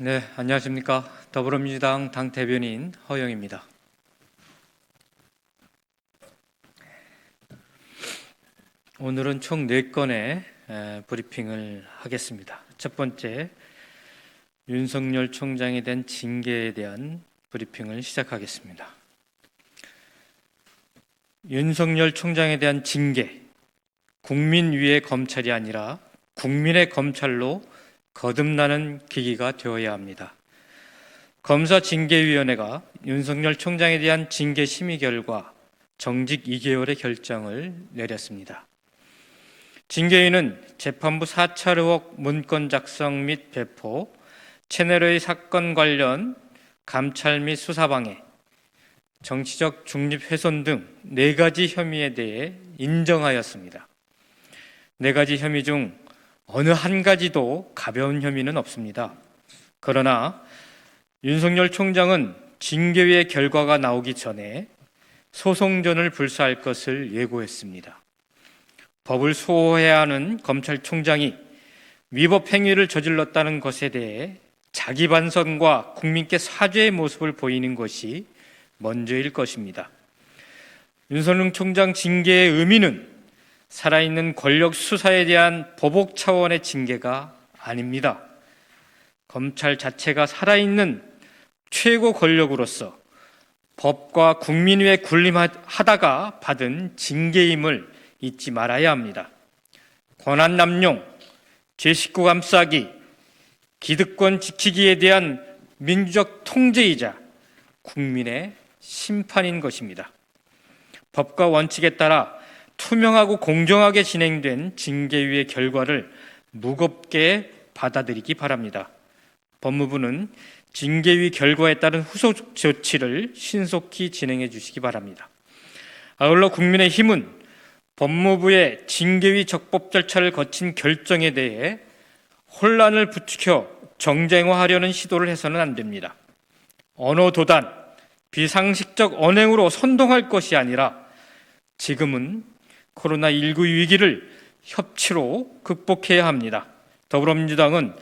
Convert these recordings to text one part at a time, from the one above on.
네, 안녕하십니까. 더불어민주당 당대변인 허영입니다. 오늘은 총 4건의 브리핑을 하겠습니다. 첫 번째, 윤석열 총장에 대한 징계에 대한 브리핑을 시작하겠습니다. 윤석열 총장에 대한 징계, 국민 위의 검찰이 아니라 국민의 검찰로 거듭나는 계기가 되어야 합니다. 검사징계위원회가 윤석열 총장에 대한 징계 심의 결과 정직 2개월의 결정을 내렸습니다. 징계위는 재판부 4차 의혹 문건 작성 및 배포, 채널의 사건 관련 감찰 및 수사방해, 정치적 중립 훼손 등 4가지 혐의에 대해 인정하였습니다. 4가지 혐의 중 어느 한 가지도 가벼운 혐의는 없습니다. 그러나 윤석열 총장은 징계위의 결과가 나오기 전에 소송전을 불사할 것을 예고했습니다. 법을 수호해야 하는 검찰총장이 위법 행위를 저질렀다는 것에 대해 자기 반성과 국민께 사죄의 모습을 보이는 것이 먼저일 것입니다. 윤석열 총장 징계의 의미는 살아있는 권력 수사에 대한 보복 차원의 징계가 아닙니다. 검찰 자체가 살아있는 최고 권력으로서 법과 국민 위에 군림하다가 받은 징계임을 잊지 말아야 합니다. 권한 남용, 죄 식구 감싸기, 기득권 지키기에 대한 민주적 통제이자 국민의 심판인 것입니다. 법과 원칙에 따라 투명하고 공정하게 진행된 징계위의 결과를 무겁게 받아들이기 바랍니다. 법무부는 징계위 결과에 따른 후속 조치를 신속히 진행해 주시기 바랍니다. 아울러 국민의힘은 법무부의 징계위 적법 절차를 거친 결정에 대해 혼란을 부추겨 정쟁화하려는 시도를 해서는 안 됩니다. 언어 도단, 비상식적 언행으로 선동할 것이 아니라 지금은 코로나19 위기를 협치로 극복해야 합니다. 더불어민주당은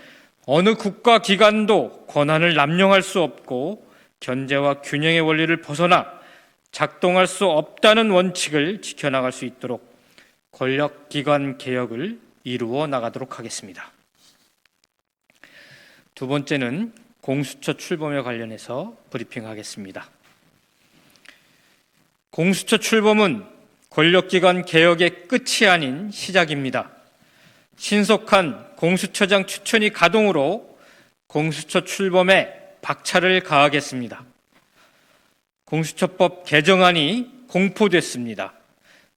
어느 국가기관도 권한을 남용할 수 없고 견제와 균형의 원리를 벗어나 작동할 수 없다는 원칙을 지켜나갈 수 있도록 권력기관 개혁을 이루어 나가도록 하겠습니다. 두 번째는 공수처 출범에 관련해서 브리핑하겠습니다. 공수처 출범은 권력기관 개혁의 끝이 아닌 시작입니다. 신속한 공수처장 추천이 가동으로 공수처 출범에 박차를 가하겠습니다. 공수처법 개정안이 공포됐습니다.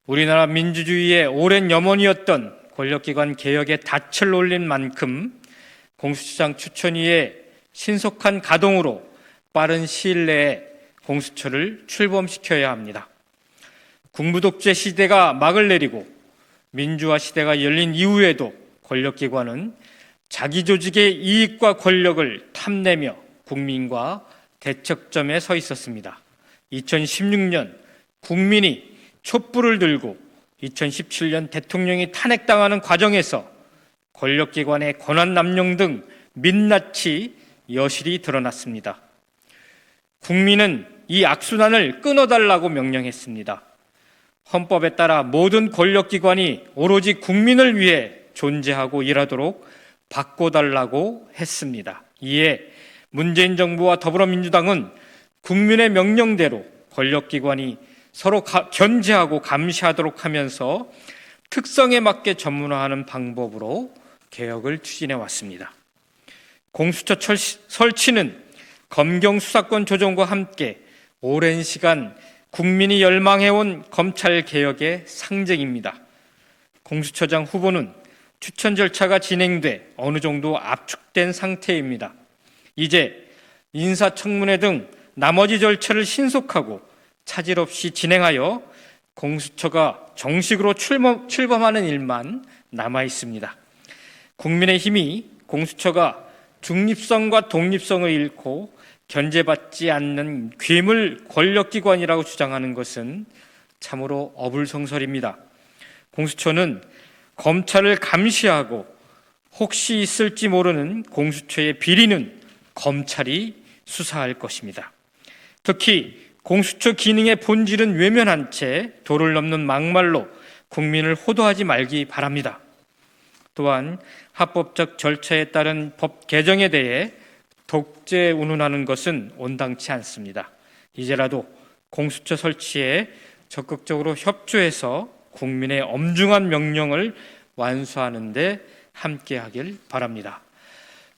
우리나라 민주주의의 오랜 염원이었던 권력기관 개혁에 닻을 올린 만큼 공수처장 추천위의 신속한 가동으로 빠른 시일 내에 공수처를 출범시켜야 합니다. 군부독재 시대가 막을 내리고 민주화 시대가 열린 이후에도 권력기관은 자기 조직의 이익과 권력을 탐내며 국민과 대척점에 서 있었습니다. 2016년 국민이 촛불을 들고 2017년 대통령이 탄핵당하는 과정에서 권력기관의 권한 남용 등 민낯이 여실히 드러났습니다. 국민은 이 악순환을 끊어달라고 명령했습니다. 헌법에 따라 모든 권력기관이 오로지 국민을 위해 존재하고 일하도록 바꿔달라고 했습니다. 이에 문재인 정부와 더불어민주당은 국민의 명령대로 권력기관이 서로 견제하고 감시하도록 하면서 특성에 맞게 전문화하는 방법으로 개혁을 추진해 왔습니다. 공수처 설치는 검경 수사권 조정과 함께 오랜 시간 국민이 열망해온 검찰개혁의 상징입니다. 공수처장 후보는 추천 절차가 진행돼 어느 정도 압축된 상태입니다. 이제 인사청문회 등 나머지 절차를 신속하고 차질 없이 진행하여 공수처가 정식으로 출범하는 일만 남아 있습니다. 국민의힘이 공수처가 중립성과 독립성을 잃고 견제받지 않는 괴물 권력기관이라고 주장하는 것은 참으로 어불성설입니다. 공수처는 검찰을 감시하고 혹시 있을지 모르는 공수처의 비리는 검찰이 수사할 것입니다. 특히 공수처 기능의 본질은 외면한 채 도를 넘는 막말로 국민을 호도하지 말기 바랍니다. 또한 합법적 절차에 따른 법 개정에 대해 독재 운운하는 것은 온당치 않습니다. 이제라도 공수처 설치에 적극적으로 협조해서 국민의 엄중한 명령을 완수하는 데 함께하길 바랍니다.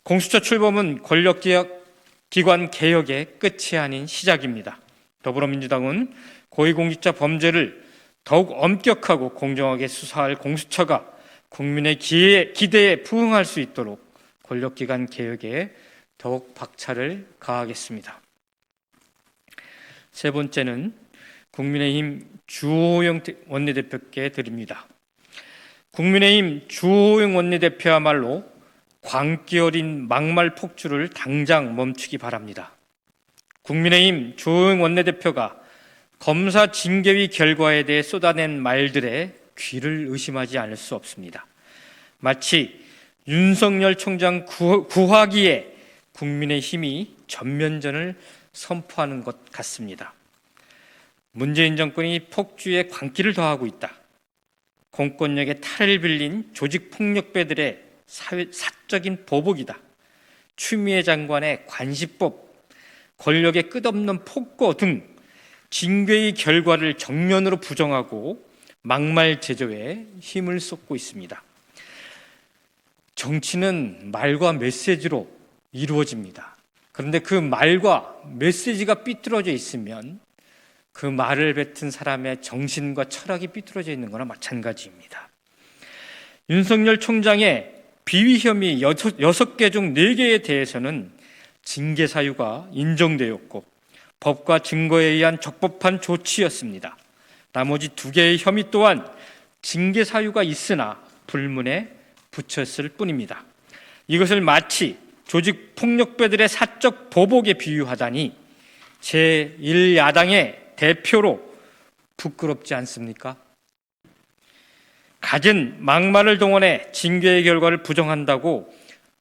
공수처 출범은 권력기관 개혁의 끝이 아닌 시작입니다. 더불어민주당은 고위공직자 범죄를 더욱 엄격하고 공정하게 수사할 공수처가 국민의 기대에 부응할 수 있도록 권력기관 개혁에 더욱 박차를 가하겠습니다. 세 번째는 국민의힘 주호영 원내대표께 드립니다. 국민의힘 주호영 원내대표야말로 광기 어린 막말 폭주를 당장 멈추기 바랍니다. 국민의힘 주호영 원내대표가 검사 징계위 결과에 대해 쏟아낸 말들에 귀를 의심하지 않을 수 없습니다. 마치 윤석열 총장 구하기에 국민의힘이 전면전을 선포하는 것 같습니다. 문재인 정권이 폭주에 광기를 더하고 있다. 공권력의 탈을 빌린 조직폭력배들의 사적인 보복이다. 추미애 장관의 관시법, 권력의 끝없는 폭거 등 징계의 결과를 정면으로 부정하고 막말 제조에 힘을 쏟고 있습니다. 정치는 말과 메시지로 이루어집니다. 그런데 그 말과 메시지가 삐뚤어져 있으면 그 말을 뱉은 사람의 정신과 철학이 삐뚤어져 있는 거나 마찬가지입니다. 윤석열 총장의 비위 혐의 6개 중 4개에 대해서는 징계 사유가 인정되었고 법과 증거에 의한 적법한 조치였습니다. 나머지 2개의 혐의 또한 징계 사유가 있으나 불문에 붙였을 뿐입니다. 이것을 마치 조직폭력배들의 사적 보복에 비유하다니 제1야당의 대표로 부끄럽지 않습니까? 갖은 막말을 동원해 징계의 결과를 부정한다고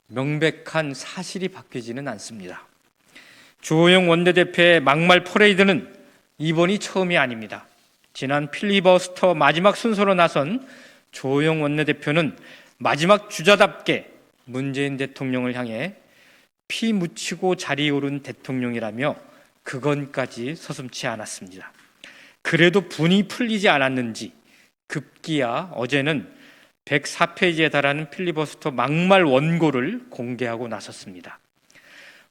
명백한 사실이 바뀌지는 않습니다. 주호영 원내대표의 막말 퍼레이드는 이번이 처음이 아닙니다. 지난 필리버스터 마지막 순서로 나선 주호영 원내대표는 마지막 주자답게 문재인 대통령을 향해 피 묻히고 자리에 오른 대통령이라며 그건까지 서슴지 않았습니다. 그래도 분이 풀리지 않았는지 급기야 어제는 104페이지에 달하는 필리버스터 막말 원고를 공개하고 나섰습니다.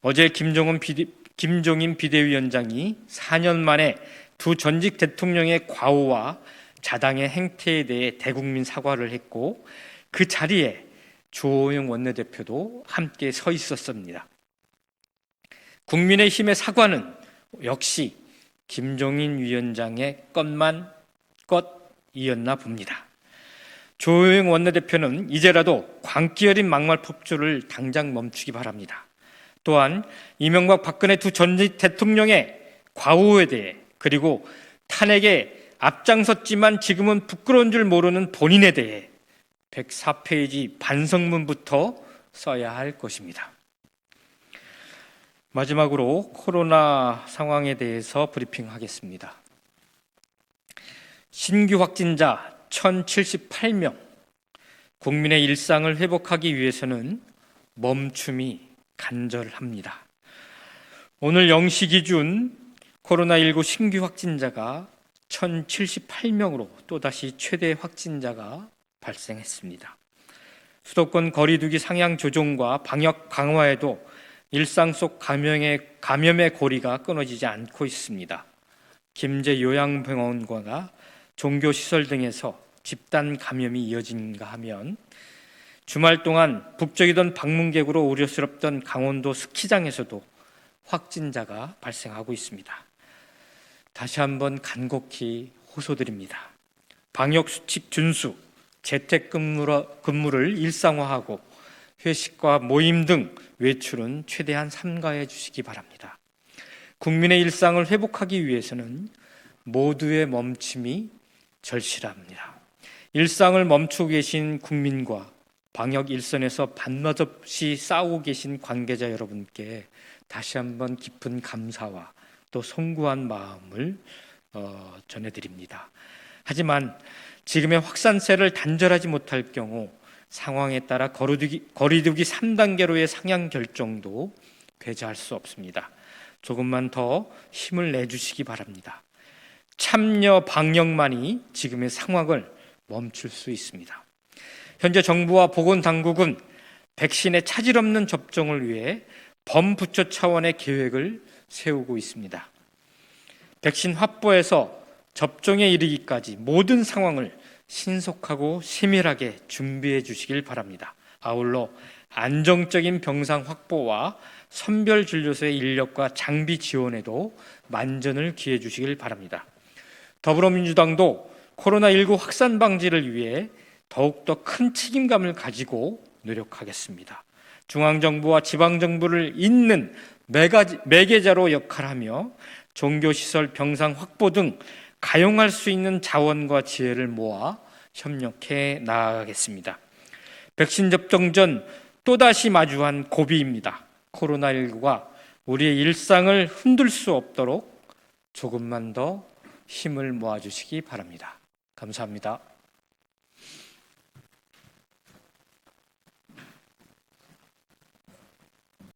어제 김종인 비대위원장이 4년 만에 두 전직 대통령의 과오와 자당의 행태에 대해 대국민 사과를 했고 그 자리에 주호영 원내대표도 함께 서 있었습니다. 국민의힘의 사과는 역시 김종인 위원장의 것이었나 봅니다. 주호영 원내대표는 이제라도 광기 어린 막말 폭주를 당장 멈추기 바랍니다. 또한 이명박 박근혜 두 전직 대통령의 과오에 대해 그리고 탄핵에 앞장섰지만 지금은 부끄러운 줄 모르는 본인에 대해 104페이지 반성문부터 써야 할 것입니다. 마지막으로 코로나 상황에 대해서 브리핑하겠습니다. 신규 확진자 1078명, 국민의 일상을 회복하기 위해서는 멈춤이 간절합니다. 오늘 0시 기준 코로나19 신규 확진자가 1078명으로 또다시 최대 확진자가 발생했습니다. 수도권 거리두기 상향 조정과 방역 강화에도 일상 속 감염의 고리가 끊어지지 않고 있습니다. 김제 요양병원과 종교시설 등에서 집단 감염이 이어진가 하면 주말 동안 북적이던 방문객으로 우려스럽던 강원도 스키장에서도 확진자가 발생하고 있습니다. 다시 한번 간곡히 호소드립니다. 방역수칙 준수, 재택근무를 일상화하고 회식과 모임 등 외출은 최대한 삼가해 주시기 바랍니다. 국민의 일상을 회복하기 위해서는 모두의 멈춤이 절실합니다. 일상을 멈추고 계신 국민과 방역 일선에서 밤낮 없이 싸우고 계신 관계자 여러분께 다시 한번 깊은 감사와 또 송구한 마음을 전해드립니다. 하지만 지금의 확산세를 단절하지 못할 경우 상황에 따라 거리두기 3단계로의 상향 결정도 배제할 수 없습니다. 조금만 더 힘을 내주시기 바랍니다. 참여 방역만이 지금의 상황을 멈출 수 있습니다. 현재 정부와 보건당국은 백신의 차질 없는 접종을 위해 범부처 차원의 계획을 세우고 있습니다. 백신 확보에서 접종에 이르기까지 모든 상황을 신속하고 세밀하게 준비해 주시길 바랍니다. 아울러 안정적인 병상 확보와 선별진료소의 인력과 장비 지원에도 만전을 기해 주시길 바랍니다. 더불어민주당도 코로나19 확산 방지를 위해 더욱더 큰 책임감을 가지고 노력하겠습니다. 중앙정부와 지방정부를 잇는 매개자로 역할하며 종교시설 병상 확보 등 가용할 수 있는 자원과 지혜를 모아 협력해 나아가겠습니다. 백신 접종 전 또다시 마주한 고비입니다. 코로나19가 우리의 일상을 흔들 수 없도록 조금만 더 힘을 모아주시기 바랍니다. 감사합니다.